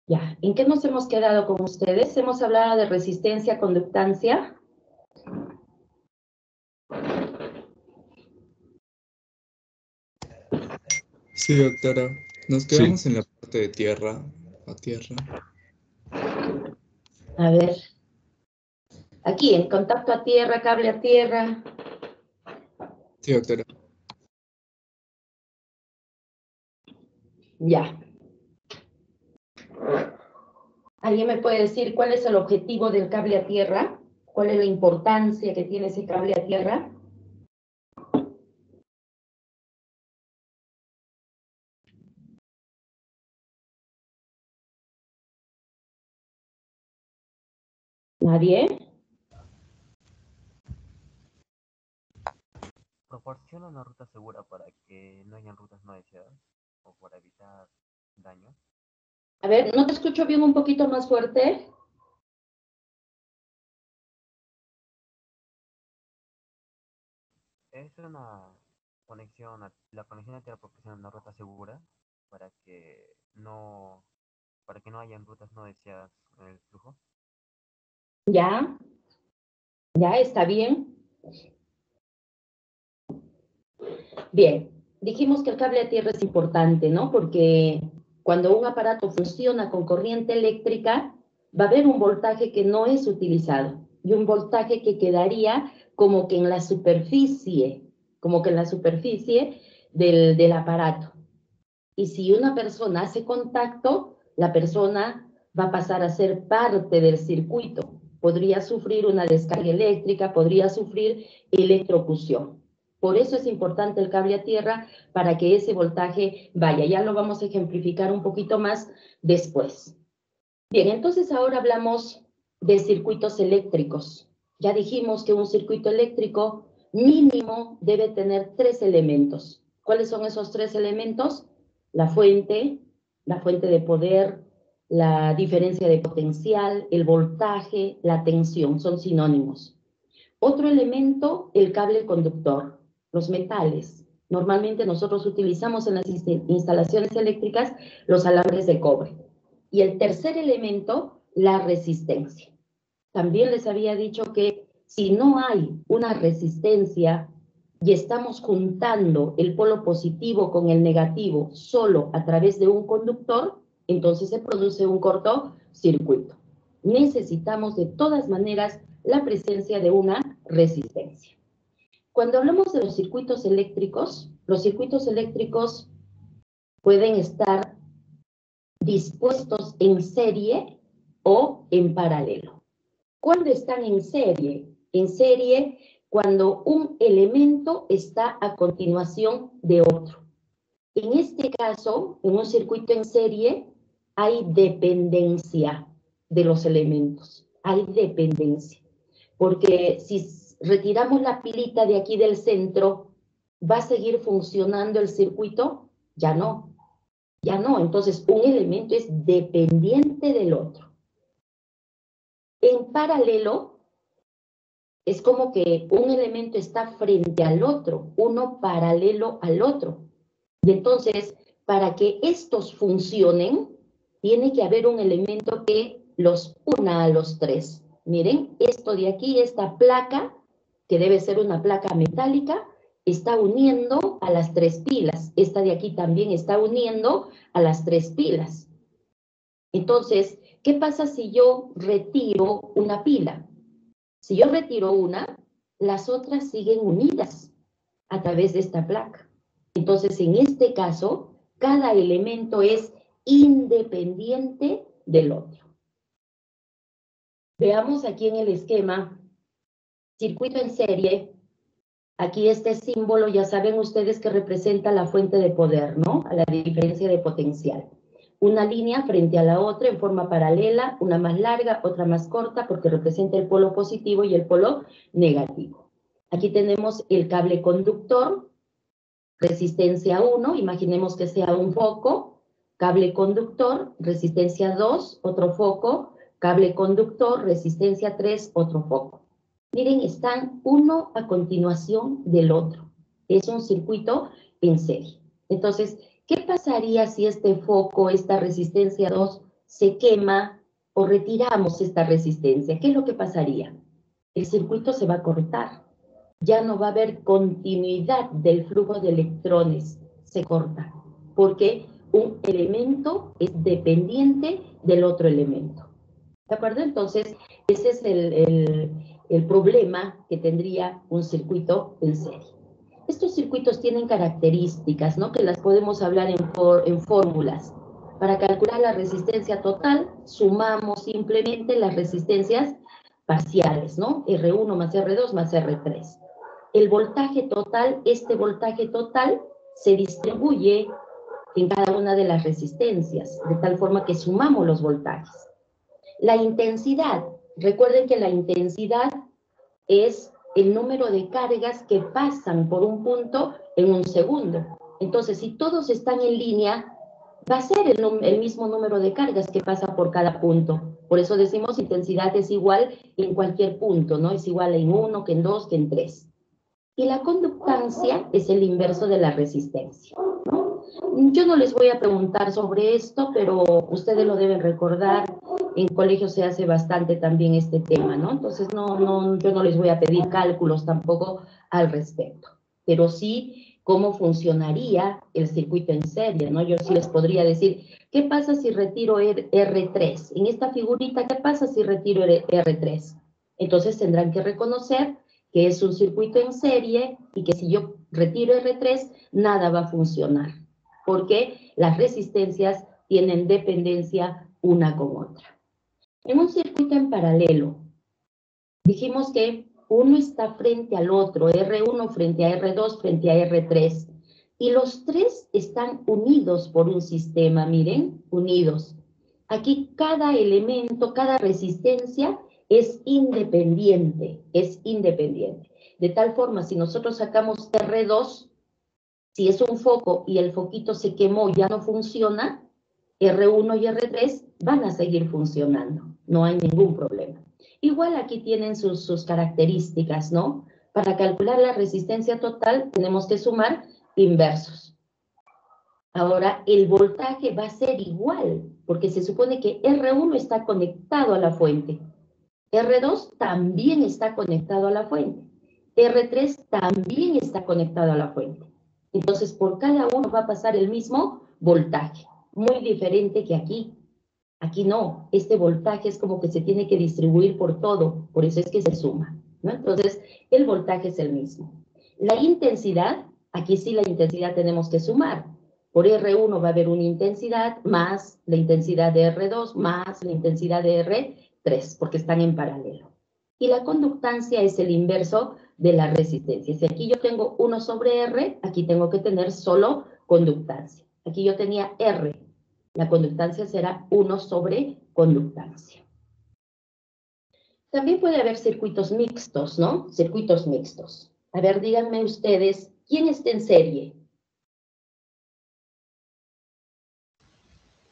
Ya, ¿en qué nos hemos quedado con ustedes? Hemos hablado de resistencia, conductancia. Sí, doctora. Nos Sí. quedamos en la parte de tierra a tierra. A ver, aquí, en contacto a tierra, cable a tierra. Sí, doctora. Ya. ¿Alguien me puede decir cuál es el objetivo del cable a tierra? ¿Cuál es la importancia que tiene ese cable a tierra? ¿Nadie? Proporciona una ruta segura para que no hayan rutas no deseadas o para evitar daños. A ver, ¿no te escucho bien un poquito más fuerte? Es una conexión, la conexión a tierra proporciona una ruta segura para que para que no hayan rutas no deseadas en el flujo. Ya, ya, está bien. Bien, dijimos que el cable a tierra es importante, ¿no? Porque cuando un aparato funciona con corriente eléctrica, va a haber un voltaje que no es utilizado y un voltaje que quedaría como que en la superficie, del aparato. Y si una persona hace contacto, la persona va a pasar a ser parte del circuito. Podría sufrir una descarga eléctrica, podría sufrir electrocución. Por eso es importante el cable a tierra para que ese voltaje vaya. Ya lo vamos a ejemplificar un poquito más después. Bien, entonces ahora hablamos de circuitos eléctricos. Ya dijimos que un circuito eléctrico mínimo debe tener 3 elementos. ¿Cuáles son esos 3 elementos? La fuente de poder, la diferencia de potencial, el voltaje, la tensión, son sinónimos. Otro elemento, el cable conductor, los metales. Normalmente nosotros utilizamos en las instalaciones eléctricas los alambres de cobre. Y el tercer elemento, la resistencia. También les había dicho que si no hay una resistencia y estamos juntando el polo positivo con el negativo solo a través de un conductor, entonces se produce un cortocircuito. Necesitamos de todas maneras la presencia de una resistencia. Cuando hablamos de los circuitos eléctricos pueden estar dispuestos en serie o en paralelo. ¿Cuándo están en serie? En serie cuando un elemento está a continuación de otro. En este caso, en un circuito en serie, hay dependencia de los elementos. Hay dependencia. Porque si retiramos la pilita de aquí del centro, ¿va a seguir funcionando el circuito? Ya no. Ya no. Entonces, un elemento es dependiente del otro. En paralelo, es como que un elemento está frente al otro, uno paralelo al otro. Y entonces, para que estos funcionen, tiene que haber un elemento que los una a los tres. Miren, esto de aquí, esta placa, que debe ser una placa metálica, está uniendo a las 3 pilas. Esta de aquí también está uniendo a las 3 pilas. Entonces, ¿qué pasa si yo retiro una pila? Si yo retiro una, las otras siguen unidas a través de esta placa. Entonces, en este caso, cada elemento es independiente del otro. Veamos aquí en el esquema, circuito en serie. Aquí este símbolo, ya saben ustedes que representa la fuente de poder, ¿no? A la diferencia de potencial. Una línea frente a la otra en forma paralela, una más larga, otra más corta, porque representa el polo positivo y el polo negativo. Aquí tenemos el cable conductor, resistencia 1, imaginemos que sea un foco, cable conductor, resistencia 2, otro foco, cable conductor, resistencia 3, otro foco. Miren, están uno a continuación del otro. Es un circuito en serie. Entonces, ¿qué pasaría si este foco, esta resistencia 2, se quema o retiramos esta resistencia, ¿qué es lo que pasaría? El circuito se va a cortar. Ya no va a haber continuidad del flujo de electrones, se corta, porque un elemento es dependiente del otro elemento. ¿De acuerdo? Entonces, ese es el problema que tendría un circuito en serie. Estos circuitos tienen características, ¿no? Que las podemos hablar en fórmulas. Para calcular la resistencia total, sumamos simplemente las resistencias parciales, ¿no? R1 más R2 más R3. El voltaje total, este voltaje total se distribuye en cada una de las resistencias, de tal forma que sumamos los voltajes. La intensidad, recuerden que la intensidad es el número de cargas que pasan por un punto en un segundo. Entonces, si todos están en línea, va a ser el mismo número de cargas que pasa por cada punto. Por eso decimos intensidad es igual en cualquier punto, ¿no? Es igual en 1, que en 2, que en 3. Y la conductancia es el inverso de la resistencia, ¿no? Yo no les voy a preguntar sobre esto, pero ustedes lo deben recordar. En colegio se hace bastante también este tema, ¿no? Entonces, yo no les voy a pedir cálculos tampoco al respecto. Pero sí cómo funcionaría el circuito en serie, ¿no? Yo sí les podría decir, ¿qué pasa si retiro R3? En esta figurita, ¿qué pasa si retiro R3? Entonces tendrán que reconocer que es un circuito en serie y que si yo retiro R3, nada va a funcionar, porque las resistencias tienen dependencia una con otra. En un circuito en paralelo, dijimos que uno está frente al otro, R1 frente a R2 frente a R3, y los tres están unidos por un sistema, miren, unidos. Aquí cada elemento, cada resistencia es independiente, De tal forma, si nosotros sacamos R2, si es un foco y el foquito se quemó, ya no funciona, R1 y R3 van a seguir funcionando, no hay ningún problema. Igual aquí tienen sus características, ¿no? Para calcular la resistencia total tenemos que sumar inversos. Ahora, el voltaje va a ser igual, porque se supone que R1 está conectado a la fuente. R2 también está conectado a la fuente. R3 también está conectado a la fuente. Entonces, por cada uno va a pasar el mismo voltaje. Muy diferente que aquí. Aquí no. Este voltaje es como que se tiene que distribuir por todo. Por eso es que se suma, ¿no? Entonces, el voltaje es el mismo. La intensidad, aquí sí la intensidad tenemos que sumar. Por R1 va a haber una intensidad más la intensidad de R2 más la intensidad de R3, porque están en paralelo. Y la conductancia es el inverso de la resistencia. Si aquí yo tengo 1 sobre R, aquí tengo que tener solo conductancia. Aquí yo tenía R. La conductancia será 1 sobre conductancia. También puede haber circuitos mixtos, ¿no? Circuitos mixtos. A ver, díganme ustedes, ¿quién está en serie?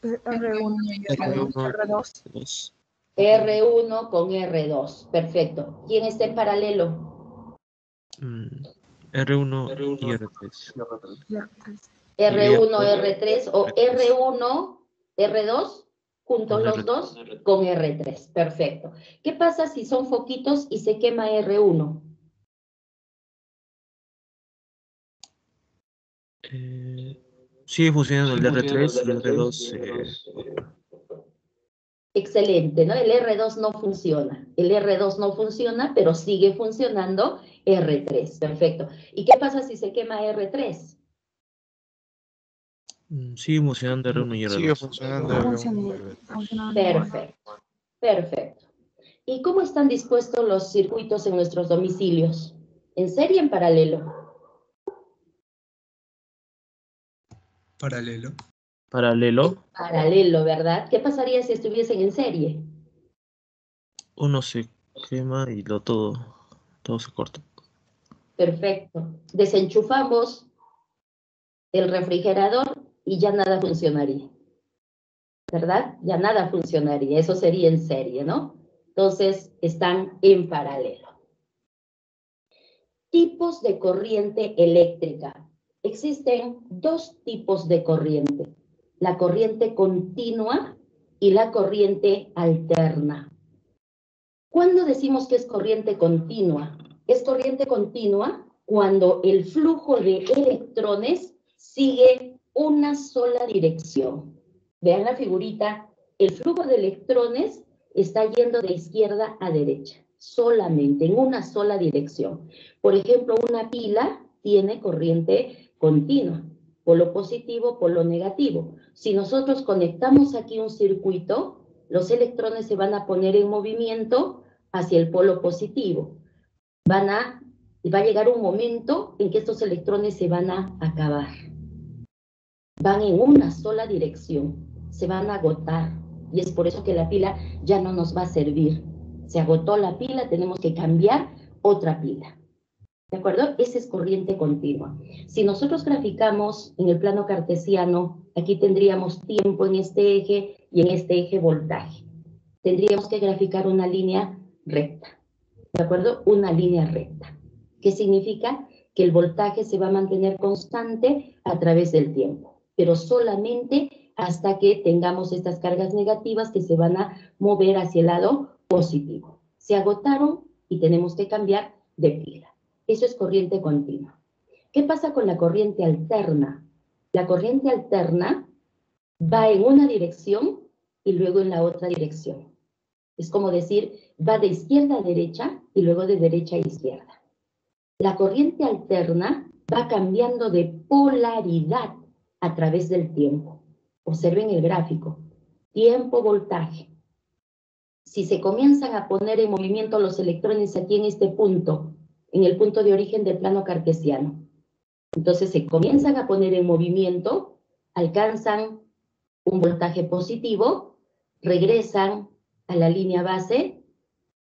R1 y R2. R1 con R2, perfecto. ¿Quién está en paralelo? R1 y R3. R1, R3 o R1, R2, juntos los dos con R3, perfecto. ¿Qué pasa si son foquitos y se quema R1? Sigue funcionando el R3 y el R2. Excelente, ¿no? El R2 no funciona. El R2 no funciona, pero sigue funcionando R3, perfecto. ¿Y qué pasa si se quema R3? Sigue funcionando R1 y R2. Sigue funcionando R1. Perfecto, perfecto. ¿Y cómo están dispuestos los circuitos en nuestros domicilios? ¿En serie o en paralelo? Paralelo. Paralelo. Paralelo, ¿verdad? ¿Qué pasaría si estuviesen en serie? Uno se quema y todo se corta. Perfecto. Desenchufamos el refrigerador y ya nada funcionaría, ¿verdad? Ya nada funcionaría. Eso sería en serie, ¿no? Entonces, están en paralelo. Tipos de corriente eléctrica. Existen dos tipos de corriente. La corriente continua y la corriente alterna. ¿Cuándo decimos que es corriente continua? Es corriente continua cuando el flujo de electrones sigue una sola dirección. Vean la figurita, el flujo de electrones está yendo de izquierda a derecha, solamente en una sola dirección. Por ejemplo, una pila tiene corriente continua, polo positivo, polo negativo. Si nosotros conectamos aquí un circuito, los electrones se van a poner en movimiento hacia el polo positivo. Va a llegar un momento en que estos electrones se van a acabar. Van en una sola dirección, se van a agotar. Y es por eso que la pila ya no nos va a servir. Se agotó la pila, tenemos que cambiar otra pila. ¿De acuerdo? Esa es corriente continua. Si nosotros graficamos en el plano cartesiano, aquí tendríamos tiempo en este eje y en este eje voltaje. Tendríamos que graficar una línea recta. ¿De acuerdo? Una línea recta. ¿Qué significa? Que el voltaje se va a mantener constante a través del tiempo, pero solamente hasta que tengamos estas cargas negativas que se van a mover hacia el lado positivo. Se agotaron y tenemos que cambiar de pila. Eso es corriente continua. ¿Qué pasa con la corriente alterna? La corriente alterna va en una dirección y luego en la otra dirección. Es como decir, va de izquierda a derecha y luego de derecha a izquierda. La corriente alterna va cambiando de polaridad a través del tiempo. Observen el gráfico. Tiempo-voltaje. Si se comienzan a poner en movimiento los electrones aquí en este punto, en el punto de origen del plano cartesiano, entonces se comienzan a poner en movimiento, alcanzan un voltaje positivo, regresan a la línea base,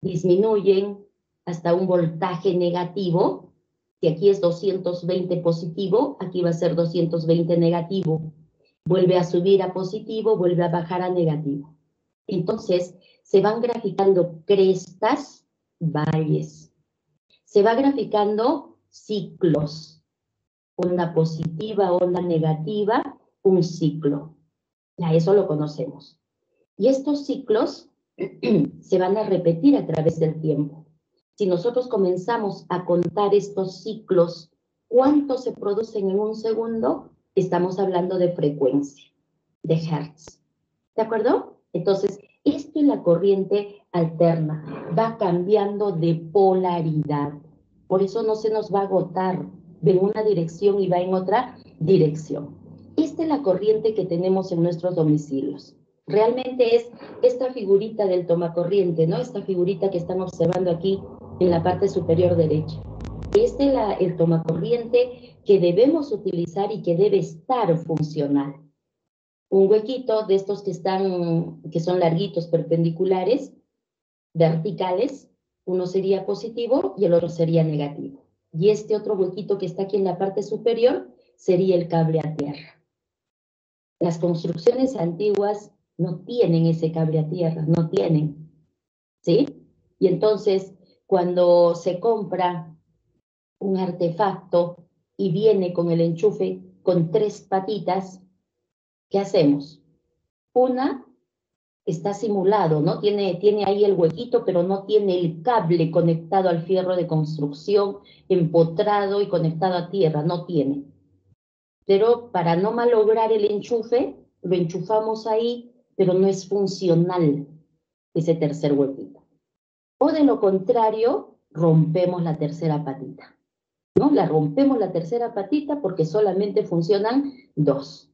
disminuyen hasta un voltaje negativo, que aquí es 220 positivo, aquí va a ser 220 negativo. Vuelve a subir a positivo, vuelve a bajar a negativo. Entonces, se van graficando crestas, valles. Se va graficando ciclos. Onda positiva, onda negativa, un ciclo. Ya eso lo conocemos. Y estos ciclos se van a repetir a través del tiempo. Si nosotros comenzamos a contar estos ciclos, ¿cuántos se producen en un segundo? Estamos hablando de frecuencia, de hertz. ¿De acuerdo? Entonces, esto es la corriente alterna. Va cambiando de polaridad. Por eso no se nos va a agotar de una dirección y va en otra dirección. Esta es la corriente que tenemos en nuestros domicilios. Realmente es esta figurita del tomacorriente, ¿no? Esta figurita que están observando aquí en la parte superior derecha. Este es el tomacorriente que debemos utilizar y que debe estar funcional. Un huequito de estos que son larguitos, perpendiculares, verticales, uno sería positivo y el otro sería negativo. Y este otro huequito que está aquí en la parte superior sería el cable a tierra. Las construcciones antiguas no tienen ese cable a tierra, no tienen, ¿sí? Y entonces, cuando se compra un artefacto y viene con el enchufe con 3 patitas, ¿qué hacemos? Una está simulado, ¿no? Tiene ahí el huequito, pero no tiene el cable conectado al fierro de construcción, empotrado y conectado a tierra, no tiene. Pero para no malograr el enchufe, lo enchufamos ahí, pero no es funcional ese tercer huequito. O de lo contrario, rompemos la tercera patita, ¿no? La rompemos la tercera patita porque solamente funcionan 2.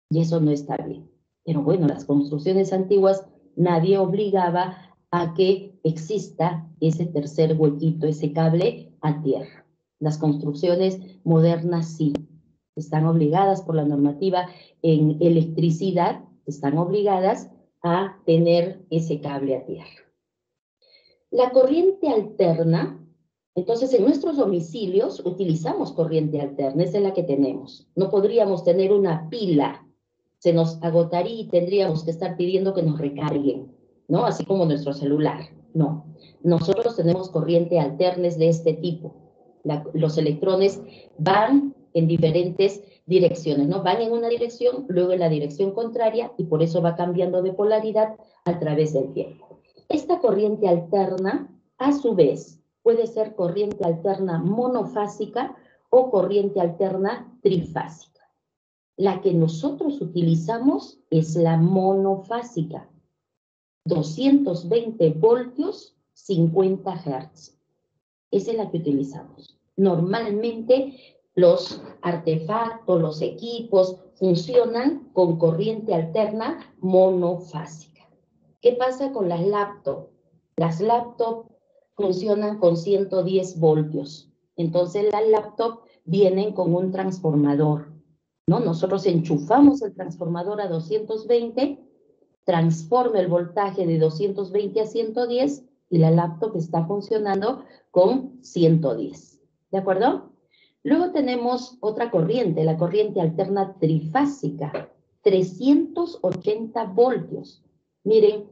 Y eso no está bien. Pero bueno, las construcciones antiguas, nadie obligaba a que exista ese tercer huequito, ese cable a tierra. Las construcciones modernas sí. Están obligadas por la normativa en electricidad, están obligadas a tener ese cable a tierra. La corriente alterna, entonces en nuestros domicilios utilizamos corriente alterna, esa es la que tenemos. No podríamos tener una pila, se nos agotaría y tendríamos que estar pidiendo que nos recarguen, ¿no? Así como nuestro celular, no. Nosotros tenemos corriente alterna de este tipo. Los electrones van en diferentes direcciones, ¿no? Van en una dirección, luego en la dirección contraria, y por eso va cambiando de polaridad a través del tiempo. Esta corriente alterna, a su vez, puede ser corriente alterna monofásica o corriente alterna trifásica. La que nosotros utilizamos es la monofásica. 220 voltios, 50 Hz. Esa es la que utilizamos. Normalmente los artefactos, los equipos funcionan con corriente alterna monofásica. ¿Qué pasa con las laptops? Las laptops funcionan con 110 voltios. Entonces las laptops vienen con un transformador, ¿no? Nosotros enchufamos el transformador a 220, transforma el voltaje de 220 a 110 y la laptop está funcionando con 110. ¿De acuerdo? Luego tenemos otra corriente, la corriente alterna trifásica, 380 voltios. Miren,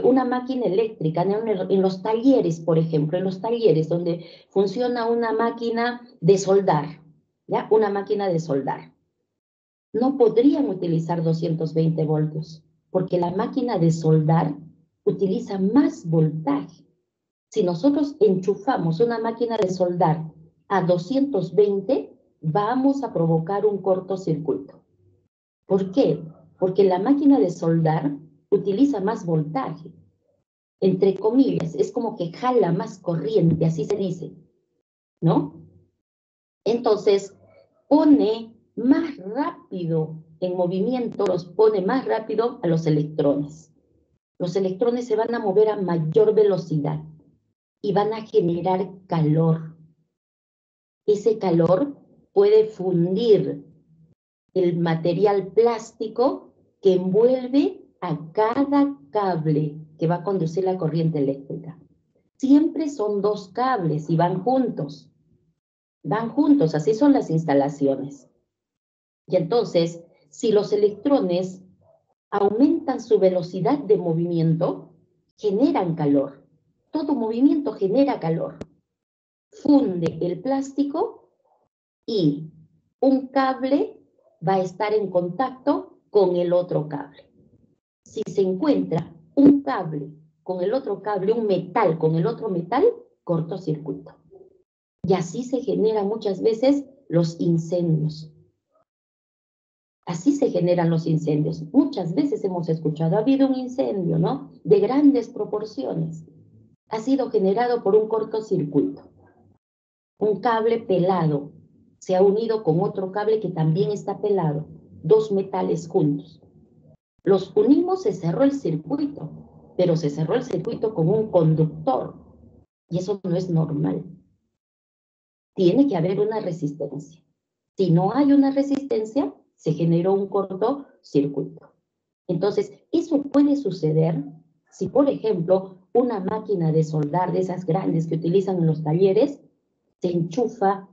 una máquina eléctrica, en los talleres, por ejemplo, en los talleres donde funciona una máquina de soldar, ¿ya? Una máquina de soldar. No podrían utilizar 220 voltios, porque la máquina de soldar utiliza más voltaje. Si nosotros enchufamos una máquina de soldar a 220, vamos a provocar un cortocircuito. ¿Por qué? Porque la máquina de soldar utiliza más voltaje. Entre comillas, es como que jala más corriente, así se dice, ¿no? Entonces, pone más rápido en movimiento, los pone más rápido a los electrones. Los electrones se van a mover a mayor velocidad y van a generar calor. Ese calor puede fundir el material plástico que envuelve a cada cable que va a conducir la corriente eléctrica. Siempre son dos cables y van juntos. Van juntos, así son las instalaciones. Y entonces, si los electrones aumentan su velocidad de movimiento, generan calor. Todo movimiento genera calor. Funde el plástico y un cable va a estar en contacto con el otro cable. Si se encuentra un cable con el otro cable, un metal con el otro metal, cortocircuito. Y así se generan muchas veces los incendios. Así se generan los incendios. Muchas veces hemos escuchado, ha habido un incendio, ¿no? De grandes proporciones. Ha sido generado por un cortocircuito. Un cable pelado se ha unido con otro cable que también está pelado. Dos metales juntos. Los unimos, se cerró el circuito, pero se cerró el circuito con un conductor. Y eso no es normal. Tiene que haber una resistencia. Si no hay una resistencia, se generó un cortocircuito. Entonces, eso puede suceder si, por ejemplo, una máquina de soldar de esas grandes que utilizan en los talleres se enchufa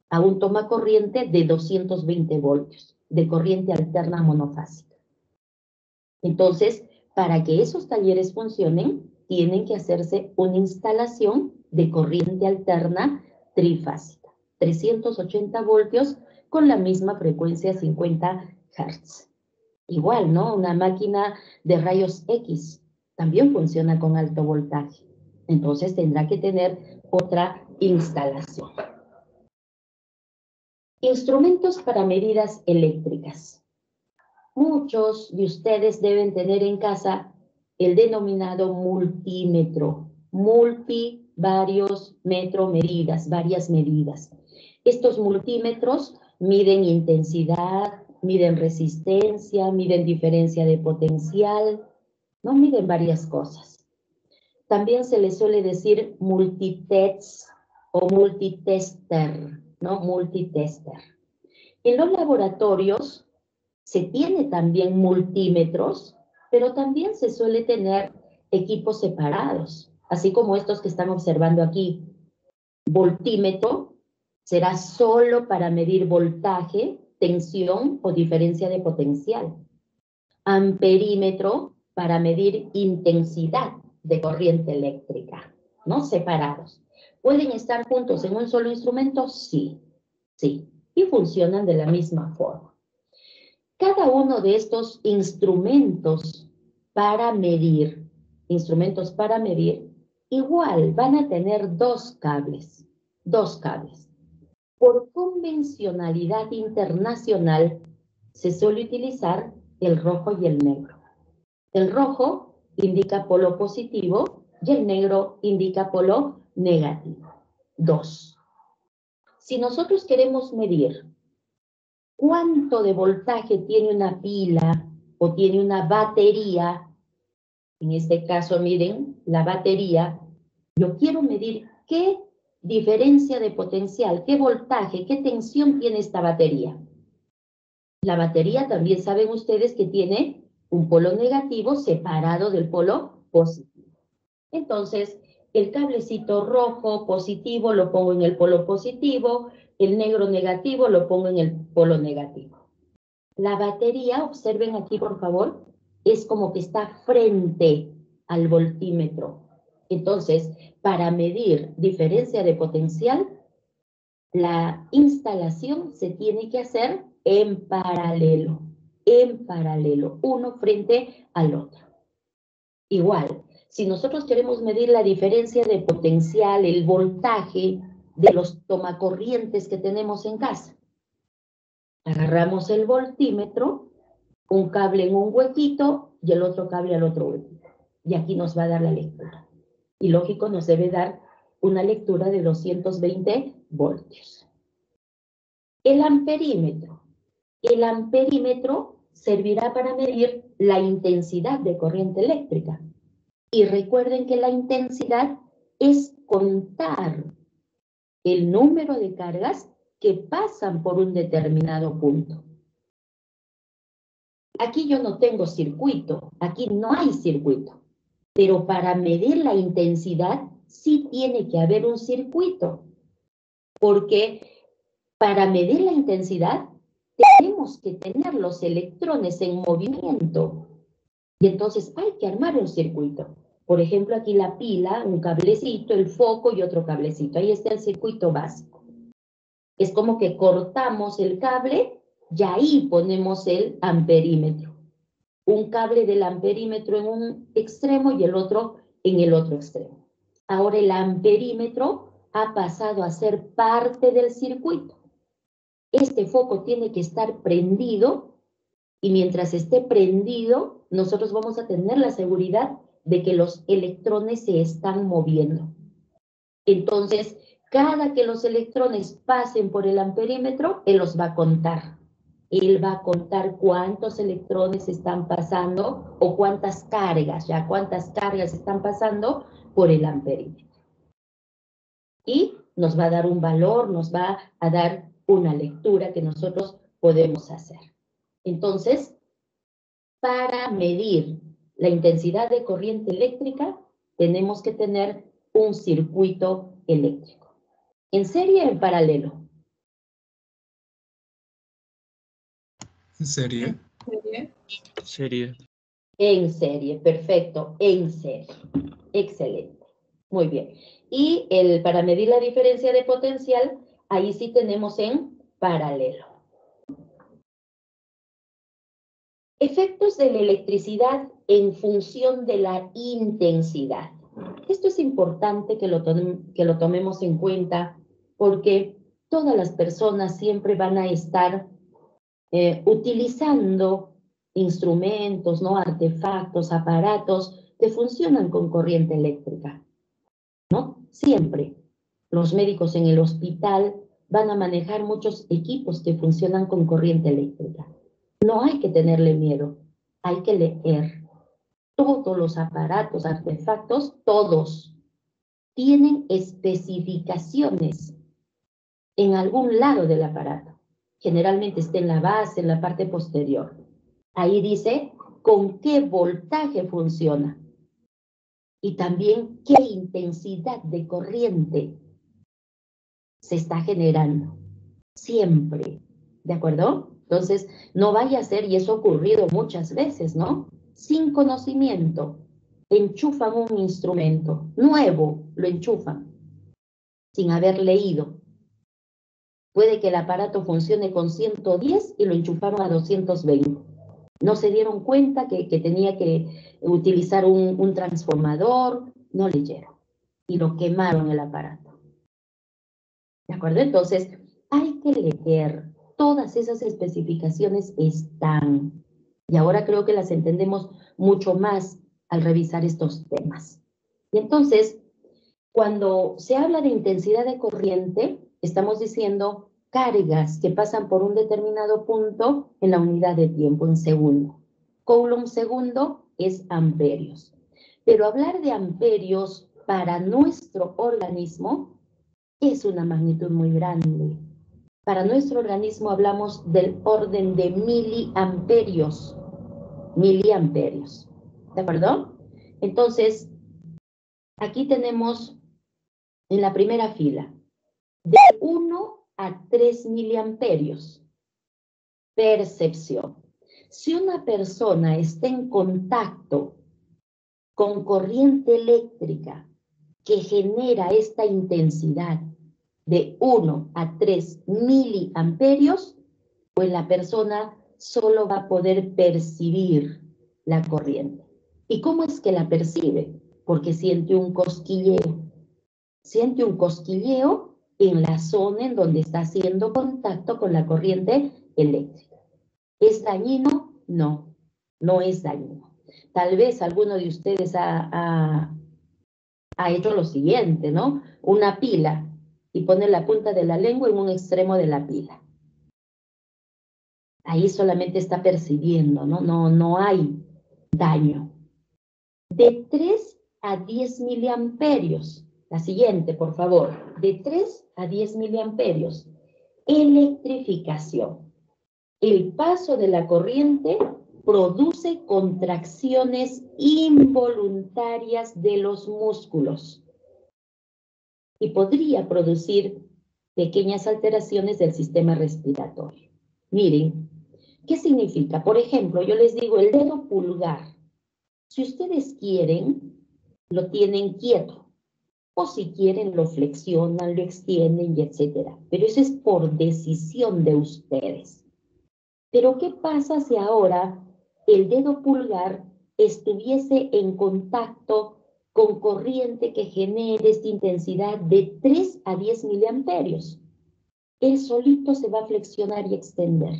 a un tomacorriente de 220 voltios, de corriente alterna monofásica. Entonces, para que esos talleres funcionen, tienen que hacerse una instalación de corriente alterna trifásica, 380 voltios con la misma frecuencia 50 Hz. Igual, ¿no? Una máquina de rayos X también funciona con alto voltaje. Entonces tendrá que tener otra instalación. Instrumentos para medidas eléctricas. Muchos de ustedes deben tener en casa el denominado multímetro. Varios medidas, varias medidas. Estos multímetros miden intensidad, miden resistencia, miden diferencia de potencial, ¿no? Miden varias cosas. También se le suele decir multitest o multitester, ¿no? Multitester. En los laboratorios se tiene también multímetros, pero también se suele tener equipos separados, así como estos que están observando aquí. Voltímetro será solo para medir voltaje, tensión o diferencia de potencial. Amperímetro para medir intensidad de corriente eléctrica, ¿no? Separados. ¿Pueden estar juntos en un solo instrumento? Sí, sí. y funcionan de la misma forma. Cada uno de estos instrumentos para medir, igual van a tener dos cables. Por convencionalidad internacional, se suele utilizar el rojo y el negro. El rojo indica polo positivo y el negro indica polo negativo. 2. Si nosotros queremos medir cuánto de voltaje tiene una pila o tiene una batería, en este caso, miren, la batería, yo quiero medir qué diferencia de potencial, qué voltaje, qué tensión tiene esta batería. La batería también saben ustedes que tiene un polo negativo separado del polo positivo. Entonces, el cablecito rojo positivo lo pongo en el polo positivo, el negro negativo lo pongo en el polo negativo. La batería, observen aquí por favor, es como que está frente al voltímetro. Entonces, para medir diferencia de potencial, la instalación se tiene que hacer en paralelo, uno frente al otro. Igual, si nosotros queremos medir la diferencia de potencial, el voltaje de los tomacorrientes que tenemos en casa, agarramos el voltímetro, un cable en un huequito y el otro cable al otro huequito. Y aquí nos va a dar la lectura. Y lógico, nos debe dar una lectura de 220 voltios. El amperímetro. El amperímetro servirá para medir la intensidad de corriente eléctrica. Y recuerden que la intensidad es contar el número de cargas que pasan por un determinado punto. Aquí yo no tengo circuito, aquí no hay circuito, pero para medir la intensidad sí tiene que haber un circuito, porque para medir la intensidad tenemos que tener los electrones en movimiento y entonces hay que armar un circuito. Por ejemplo, aquí la pila, un cablecito, el foco y otro cablecito. Ahí está el circuito básico. Es como que cortamos el cable y ahí ponemos el amperímetro. Un cable del amperímetro en un extremo y el otro en el otro extremo. Ahora el amperímetro ha pasado a ser parte del circuito. Este foco tiene que estar prendido y mientras esté prendido, nosotros vamos a tener la seguridad de que los electrones se están moviendo. Entonces, cada que los electrones pasen por el amperímetro, él los va a contar. Él va a contar cuántos electrones están pasando o cuántas cargas están pasando por el amperímetro. Y nos va a dar un valor, nos va a dar una lectura que nosotros podemos hacer. Entonces, para medir la intensidad de corriente eléctrica, tenemos que tener un circuito eléctrico. ¿En serie o en paralelo? ¿En serie? Serie. En serie, perfecto, en serie. Excelente, muy bien. Y para medir la diferencia de potencial, ahí sí tenemos en paralelo. Efectos de la electricidad en función de la intensidad. Esto es importante que lo tomemos en cuenta porque todas las personas siempre van a estar utilizando instrumentos, ¿no? Artefactos, aparatos que funcionan con corriente eléctrica, ¿no? Siempre. Los médicos en el hospital van a manejar muchos equipos que funcionan con corriente eléctrica. No hay que tenerle miedo, hay que leer. Todos los aparatos, artefactos, todos tienen especificaciones en algún lado del aparato. Generalmente está en la base, en la parte posterior. Ahí dice con qué voltaje funciona y también qué intensidad de corriente se está generando. Siempre, ¿de acuerdo? Entonces, no vaya a ser, y eso ha ocurrido muchas veces, ¿no? Sin conocimiento, enchufan un instrumento nuevo, lo enchufan, sin haber leído. Puede que el aparato funcione con 110 y lo enchufaron a 220. No se dieron cuenta que tenía que utilizar un transformador, no leyeron. Y lo quemaron el aparato. ¿De acuerdo? Entonces, hay que leer. Todas esas especificaciones están. Y ahora creo que las entendemos mucho más al revisar estos temas. Y entonces, cuando se habla de intensidad de corriente, estamos diciendo cargas que pasan por un determinado punto en la unidad de tiempo, en segundo. Coulomb segundo es amperios. Pero hablar de amperios para nuestro organismo es una magnitud muy grande. Para nuestro organismo hablamos del orden de miliamperios. Miliamperios. ¿De acuerdo? Entonces, aquí tenemos en la primera fila de 1 a 3 miliamperios. Percepción. Si una persona está en contacto con corriente eléctrica que genera esta intensidad de 1 a 3 miliamperios, pues la persona solo va a poder percibir la corriente. ¿Y cómo es que la percibe? Porque siente un cosquilleo. Siente un cosquilleo en la zona en donde está haciendo contacto con la corriente eléctrica. ¿Es dañino? No, no es dañino. Tal vez alguno de ustedes ha hecho lo siguiente, ¿no? Una pila y pone la punta de la lengua en un extremo de la pila. Ahí solamente está percibiendo, ¿no? No hay daño. De 3 a 10 miliamperios. La siguiente, por favor. De 3 a 10 miliamperios. Electrificación. El paso de la corriente produce contracciones involuntarias de los músculos y podría producir pequeñas alteraciones del sistema respiratorio. Miren, ¿qué significa? Por ejemplo, yo les digo el dedo pulgar. Si ustedes quieren, lo tienen quieto. O si quieren, lo flexionan, lo extienden y etcétera. Pero eso es por decisión de ustedes. Pero ¿qué pasa si ahora el dedo pulgar estuviese en contacto con corriente que genere esta intensidad de 3 a 10 miliamperios? Él solito se va a flexionar y extender.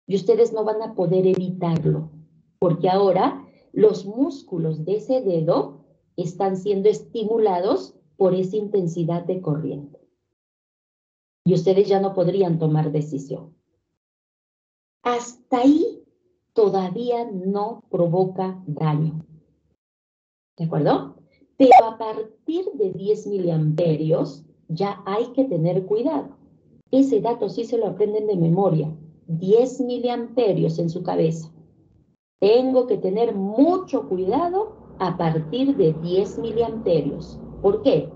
Y ustedes no van a poder evitarlo, porque ahora los músculos de ese dedo están siendo estimulados por esa intensidad de corriente. Y ustedes ya no podrían tomar decisión. Hasta ahí todavía no provoca daño. ¿De acuerdo? Pero a partir de 10 miliamperios ya hay que tener cuidado. Ese dato sí se lo aprenden de memoria. 10 miliamperios en su cabeza. Tengo que tener mucho cuidado a partir de 10 miliamperios. ¿Por qué?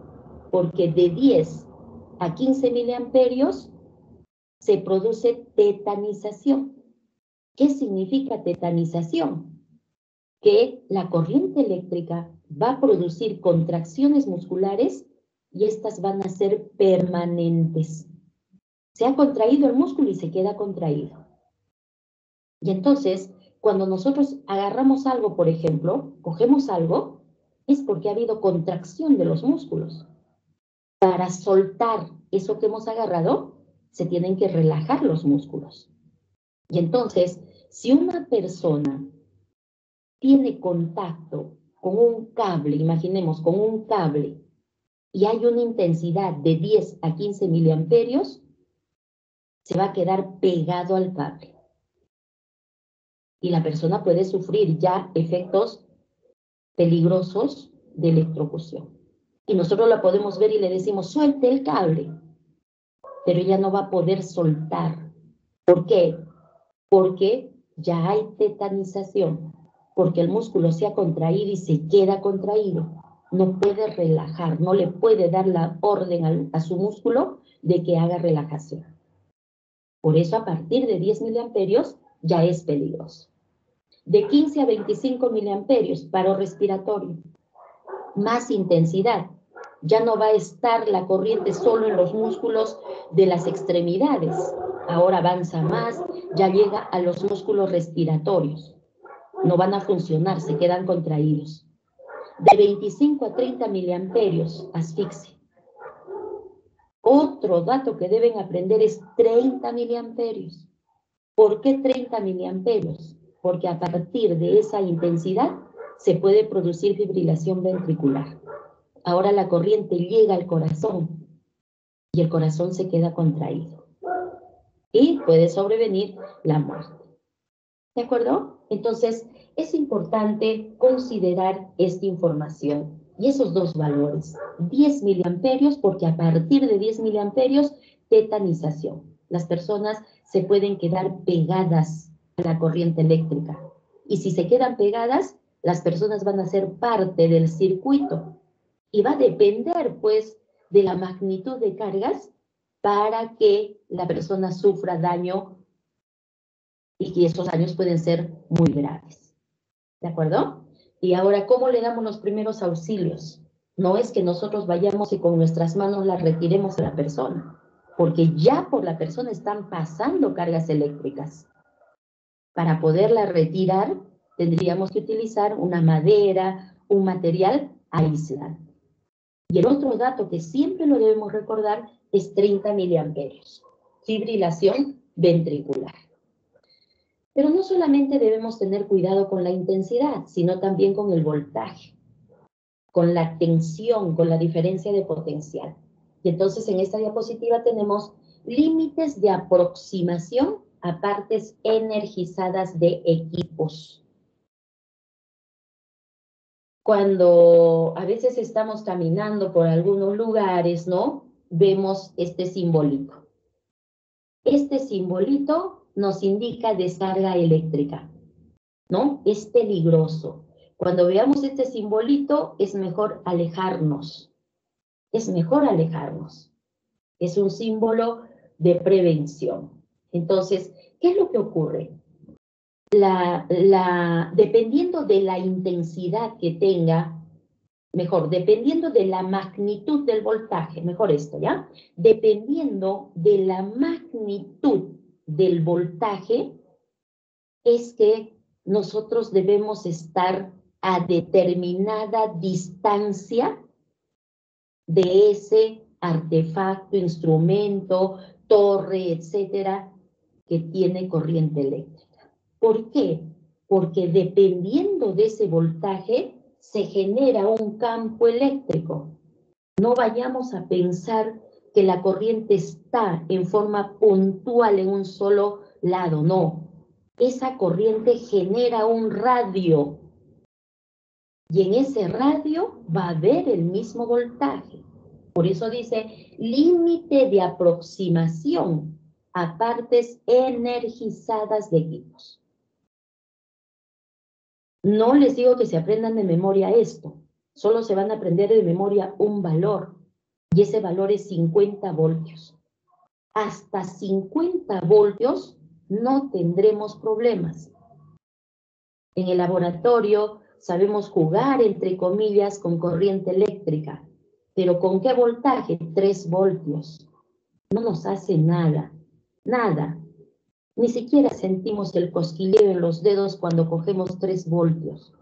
Porque de 10 a 15 miliamperios se produce tetanización. ¿Qué significa tetanización? Que la corriente eléctrica va a producir contracciones musculares y estas van a ser permanentes. Se ha contraído el músculo y se queda contraído. Y entonces, cuando nosotros agarramos algo, por ejemplo, cogemos algo, es porque ha habido contracción de los músculos. Para soltar eso que hemos agarrado, se tienen que relajar los músculos. Y entonces, si una persona tiene contacto con un cable, imaginemos, con un cable, y hay una intensidad de 10 a 15 miliamperios, se va a quedar pegado al cable. Y la persona puede sufrir ya efectos peligrosos de electrocución. Y nosotros la podemos ver y le decimos, suelte el cable. Pero ella no va a poder soltar. ¿Por qué? Porque ya hay tetanización. Porque el músculo se ha contraído y se queda contraído. No puede relajar, no le puede dar la orden a su músculo de que haga relajación. Por eso a partir de 10 miliamperios ya es peligroso. De 15 a 25 miliamperios, paro respiratorio. Más intensidad. Ya no va a estar la corriente solo en los músculos de las extremidades. Ahora avanza más, ya llega a los músculos respiratorios. No van a funcionar, se quedan contraídos. De 25 a 30 miliamperios, asfixia. Otro dato que deben aprender es 30 miliamperios. ¿Por qué 30 miliamperios? Porque a partir de esa intensidad se puede producir fibrilación ventricular. Ahora la corriente llega al corazón y el corazón se queda contraído. Y puede sobrevenir la muerte. ¿De acuerdo? Entonces, es importante considerar esta información y esos dos valores. 10 miliamperios, porque a partir de 10 miliamperios, tetanización. Las personas se pueden quedar pegadas a la corriente eléctrica. Y si se quedan pegadas, las personas van a ser parte del circuito. Y va a depender, pues, de la magnitud de cargas para que la persona sufra daño y que esos daños pueden ser muy graves. ¿De acuerdo? Y ahora, ¿cómo le damos los primeros auxilios? No es que nosotros vayamos y con nuestras manos la retiremos a la persona, porque ya por la persona están pasando cargas eléctricas. Para poderla retirar, tendríamos que utilizar una madera, un material aislante. Y el otro dato que siempre lo debemos recordar es 30 miliamperios. Fibrilación ventricular. Pero no solamente debemos tener cuidado con la intensidad, sino también con el voltaje, con la tensión, con la diferencia de potencial. Y entonces en esta diapositiva tenemos límites de aproximación a partes energizadas de equipos. Cuando a veces estamos caminando por algunos lugares, ¿no? Vemos este simbolito. Este simbolito nos indica descarga eléctrica, ¿no? Es peligroso. Cuando veamos este simbolito, es mejor alejarnos. Es mejor alejarnos. Es un símbolo de prevención. Entonces, ¿qué es lo que ocurre? Dependiendo de la intensidad que tenga, mejor, dependiendo de la magnitud del voltaje, mejor esto, ¿ya? Dependiendo de la magnitud del voltaje, es que nosotros debemos estar a determinada distancia de ese artefacto, instrumento, torre, etcétera, que tiene corriente eléctrica. ¿Por qué? Porque dependiendo de ese voltaje se genera un campo eléctrico. No vayamos a pensar que la corriente está en forma puntual en un solo lado, no. Esa corriente genera un radio y en ese radio va a haber el mismo voltaje. Por eso dice límite de aproximación a partes energizadas de equipos. No les digo que se aprendan de memoria esto, solo se van a aprender de memoria un valor, y ese valor es 50 voltios. Hasta 50 voltios no tendremos problemas. En el laboratorio sabemos jugar, entre comillas, con corriente eléctrica, pero ¿con qué voltaje? 3 voltios. No nos hace nada, nada. Ni siquiera sentimos el cosquilleo en los dedos cuando cogemos 3 voltios.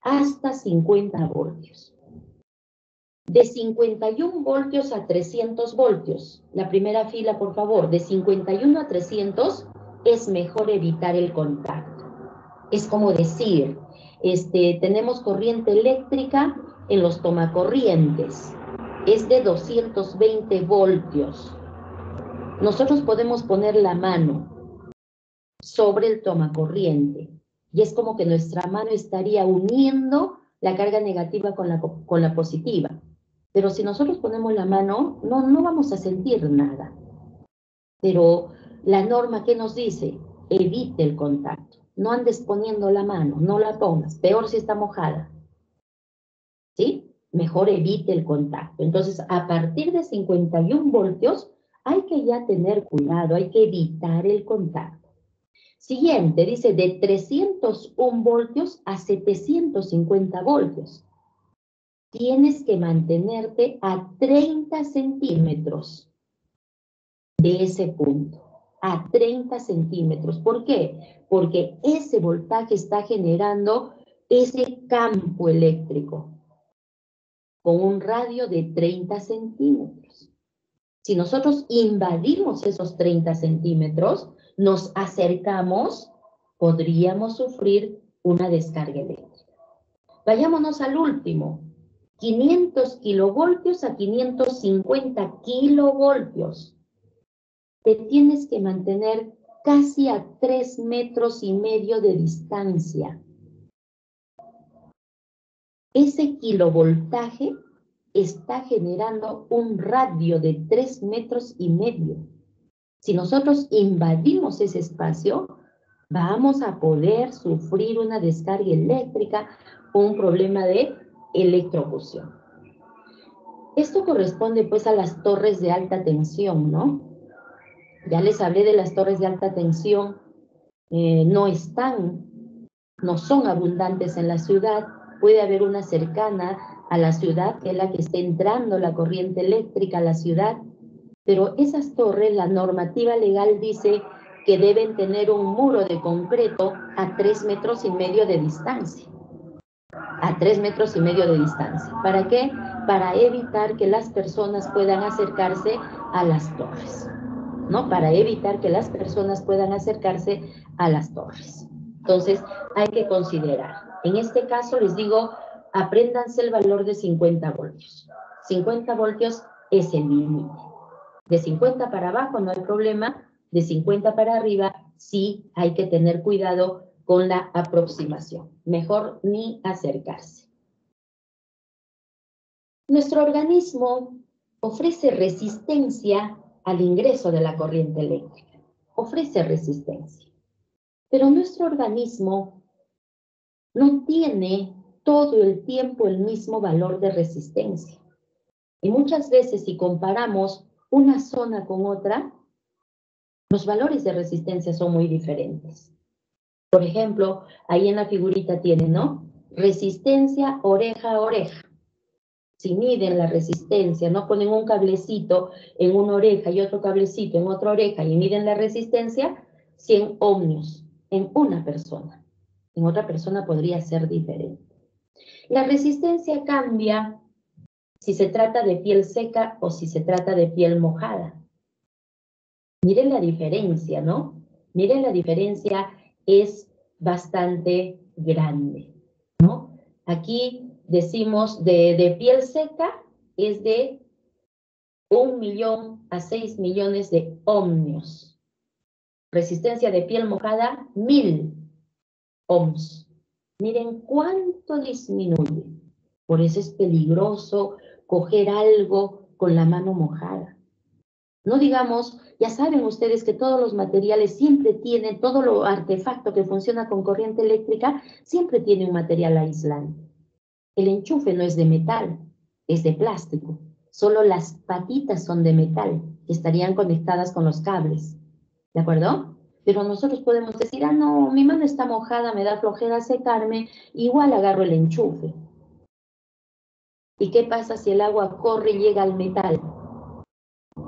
Hasta 50 voltios. De 51 voltios a 300 voltios. La primera fila, por favor. De 51 a 300 es mejor evitar el contacto. Es como decir, tenemos corriente eléctrica en los tomacorrientes. Es de 220 voltios. Nosotros podemos poner la mano sobre el tomacorriente y es como que nuestra mano estaría uniendo la carga negativa con la positiva. Pero si nosotros ponemos la mano, no vamos a sentir nada. Pero la norma, ¿qué nos dice? Evite el contacto. No andes poniendo la mano, no la pongas. Peor si está mojada. ¿Sí? Mejor evite el contacto. Entonces, a partir de 51 voltios, hay que ya tener cuidado, hay que evitar el contacto. Siguiente, dice de 301 voltios a 750 voltios. tienes que mantenerte a 30 centímetros de ese punto. A 30 centímetros. ¿Por qué? Porque ese voltaje está generando ese campo eléctrico con un radio de 30 centímetros. Si nosotros invadimos esos 30 centímetros, nos acercamos, podríamos sufrir una descarga eléctrica. Vayámonos al último, 500 kilovoltios a 550 kilovoltios. Te tienes que mantener casi a 3,5 metros de distancia. Ese kilovoltaje está generando un radio de 3,5 metros. Si nosotros invadimos ese espacio, vamos a poder sufrir una descarga eléctrica o un problema de electrocución. Esto corresponde pues a las torres de alta tensión, ¿no? Ya les hablé de las torres de alta tensión, no son abundantes en la ciudad. Puede haber una cercana a la ciudad, que es la que está entrando la corriente eléctrica a la ciudad, pero esas torres, la normativa legal dice que deben tener un muro de concreto a 3,5 metros de distancia. A 3,5 metros de distancia. ¿Para qué? Para evitar que las personas puedan acercarse a las torres, ¿no? Para evitar que las personas puedan acercarse a las torres. Entonces, hay que considerar. En este caso, les digo, apréndanse el valor de 50 voltios. 50 voltios es el límite. De 50 para abajo no hay problema. De 50 para arriba sí hay que tener cuidado con la aproximación. Mejor ni acercarse. Nuestro organismo ofrece resistencia al ingreso de la corriente eléctrica. Ofrece resistencia. Pero nuestro organismo no tiene todo el tiempo el mismo valor de resistencia. Y muchas veces, si comparamos una zona con otra, los valores de resistencia son muy diferentes. Por ejemplo, ahí en la figurita tienen, ¿no? Resistencia oreja a oreja. Si miden la resistencia, no ponen un cablecito en una oreja y otro cablecito en otra oreja y miden la resistencia, 100 ohmios en una persona. En otra persona podría ser diferente. La resistencia cambia si se trata de piel seca o si se trata de piel mojada. Miren la diferencia, ¿no? Miren la diferencia, es bastante grande, ¿no? Aquí decimos de piel seca es de 1 millón a 6 millones de ohmios. Resistencia de piel mojada, 1000 ohms. Miren cuánto disminuye. Por eso es peligroso coger algo con la mano mojada. No digamos, ya saben ustedes que todos los materiales siempre tienen, todo lo artefacto que funciona con corriente eléctrica, siempre tiene un material aislante. El enchufe no es de metal, es de plástico. Solo las patitas son de metal, que estarían conectadas con los cables. ¿De acuerdo? Pero nosotros podemos decir, ah, no, mi mano está mojada, me da flojera secarme, igual agarro el enchufe. ¿Y qué pasa si el agua corre y llega al metal?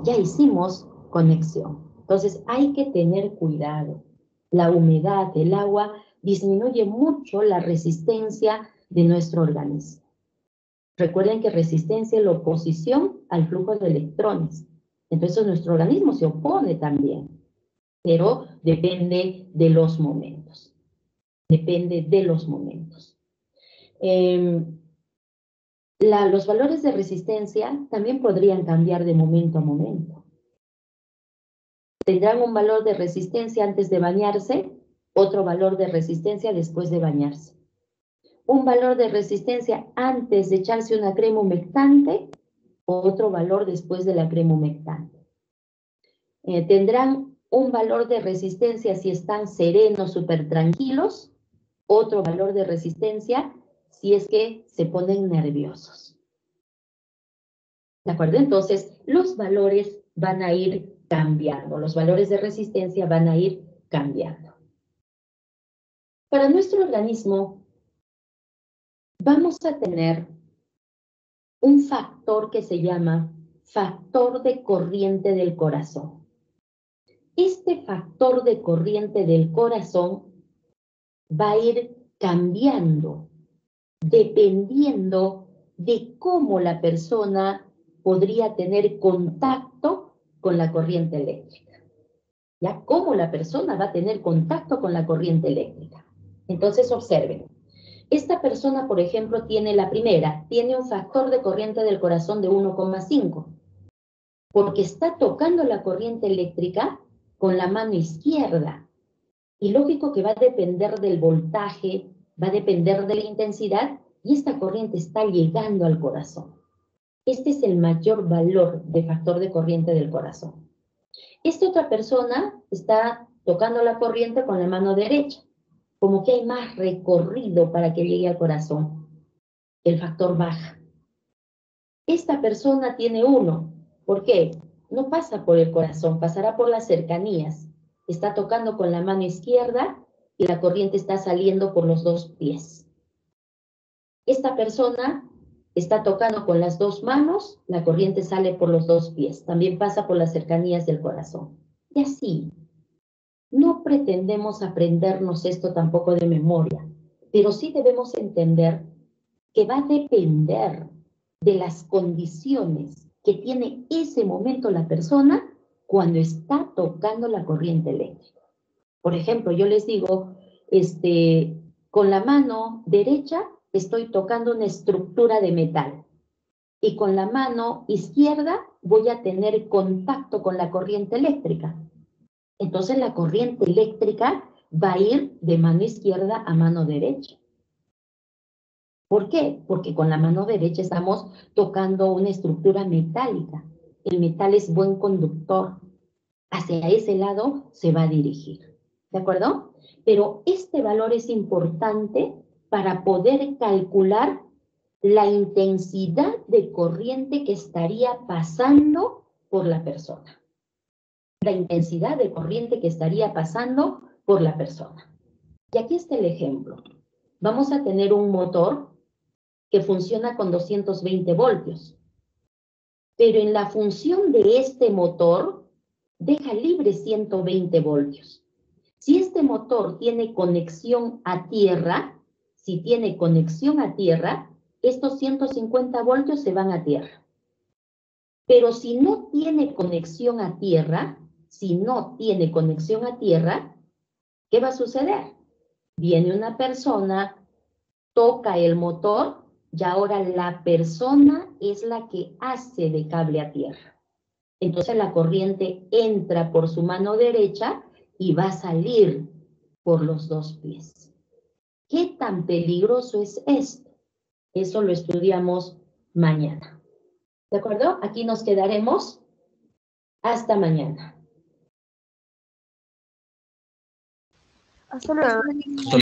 Ya hicimos conexión. Entonces hay que tener cuidado. La humedad del agua disminuye mucho la resistencia de nuestro organismo. Recuerden que resistencia es la oposición al flujo de electrones. Entonces nuestro organismo se opone también, pero depende de los momentos. Depende de los momentos. Los valores de resistencia también podrían cambiar de momento a momento. Tendrán un valor de resistencia antes de bañarse, otro valor de resistencia después de bañarse. Un valor de resistencia antes de echarse una crema humectante, otro valor después de la crema humectante. Tendrán un valor de resistencia si están serenos, súper tranquilos, otro valor de resistencia si es que se ponen nerviosos. ¿De acuerdo? Entonces, los valores van a ir cambiando, los valores de resistencia van a ir cambiando. Para nuestro organismo, vamos a tener un factor que se llama factor de corriente del corazón. Este factor de corriente del corazón va a ir cambiando dependiendo de cómo la persona podría tener contacto con la corriente eléctrica. ¿Ya? Cómo la persona va a tener contacto con la corriente eléctrica. Entonces observen. Esta persona, por ejemplo, tiene la primera, tiene un factor de corriente del corazón de 1,5, porque está tocando la corriente eléctrica con la mano izquierda. Y lógico que va a depender del voltaje, va a depender de la intensidad, y esta corriente está llegando al corazón. Este es el mayor valor de factor de corriente del corazón. Esta otra persona está tocando la corriente con la mano derecha, como que hay más recorrido para que llegue al corazón. El factor baja. Esta persona tiene 1. ¿Por qué? No pasa por el corazón, pasará por las cercanías. Está tocando con la mano izquierda y la corriente está saliendo por los 2 pies. Esta persona está tocando con las 2 manos, la corriente sale por los 2 pies. También pasa por las cercanías del corazón. Y así. No pretendemos aprendernos esto tampoco de memoria, pero sí debemos entender que va a depender de las condiciones que tiene ese momento la persona cuando está tocando la corriente eléctrica. Por ejemplo, yo les digo, con la mano derecha estoy tocando una estructura de metal y con la mano izquierda voy a tener contacto con la corriente eléctrica. Entonces la corriente eléctrica va a ir de mano izquierda a mano derecha. ¿Por qué? Porque con la mano derecha estamos tocando una estructura metálica. El metal es buen conductor. Hacia ese lado se va a dirigir. ¿De acuerdo? Pero este valor es importante para poder calcular la intensidad de corriente que estaría pasando por la persona. La intensidad de corriente que estaría pasando por la persona. Y aquí está el ejemplo. Vamos a tener un motor que funciona con 220 voltios. Pero en la función de este motor, deja libre 120 voltios. Si este motor tiene conexión a tierra, estos 150 voltios se van a tierra. Pero si no tiene conexión a tierra, ¿qué va a suceder? Viene una persona, toca el motor y ahora la persona es la que hace de cable a tierra. Entonces la corriente entra por su mano derecha y va a salir por los 2 pies. ¿Qué tan peligroso es esto? Eso lo estudiamos mañana. ¿De acuerdo? Aquí nos quedaremos hasta mañana. Hasta luego.